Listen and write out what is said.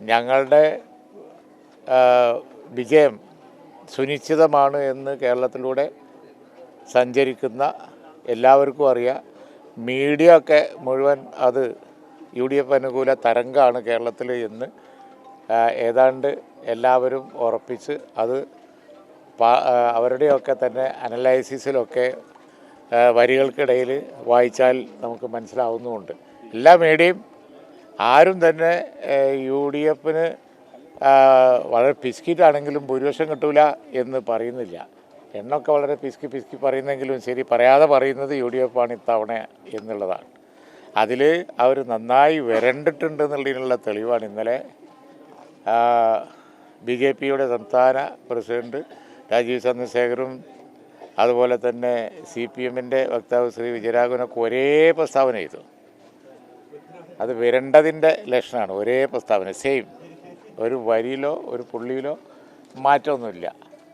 ഞങ്ങളുടെ വിജയം സുനിശ്ചിതമാണ് എന്ന് കേരളത്തിലൂടെ സഞ്ചരിക്കുന്ന എല്ലാവർക്കും അറിയാം. മീഡിയ ഒക്കെ മുഴുവൻ അത് UDF അനുകൂല തരംഗമാണ് കേരളത്തിൽ എന്ന് ഏതാണ്ട് എല്ലാവരും ഉറപ്പിച്ച് അത് അവരുടെയൊക്കെ തന്നെ അനലൈസിസിലൊക്കെ വരികൾക്കിടയിൽ വായിച്ചാൽ നമുക്ക് മനസ്സിലാവുന്നുമുണ്ട്. എല്ലാ മീഡിയയും ആരും തന്നെ UDF വളരെ പിസ്കിറ്റാണെങ്കിലും ഭൂരിപക്ഷം കിട്ടൂല എന്ന് പറയുന്നില്ല. എണ്ണൊക്കെ വളരെ പിസ്കി പറയുന്നെങ്കിലും ശരി, പറയാതെ പറയുന്നത് UDF ആണ് ഇത്തവണ എന്നുള്ളതാണ്. അതിൽ അവർ നന്നായി വരണ്ടിട്ടുണ്ടെന്നുള്ളതിനുള്ള തെളിവാണ് ഇന്നലെ BJPയുടെ സംസ്ഥാന പ്രസിഡന്റ് രാജീവ് ചന്ദ്രശേഖറും അതുപോലെ തന്നെ CPMൻ്റെ വക്താവ് ശ്രീ വിജയരാഘവനൊക്കെ ഒരേ പ്രസ്താവന ചെയ്തു. അത് വരേണ്ടതിൻ്റെ ലക്ഷണമാണ്. ഒരേ പ്രസ്താവന, സെയിം, ഒരു വരിയിലോ ഒരു പുള്ളിയിലോ മാറ്റമൊന്നുമില്ല.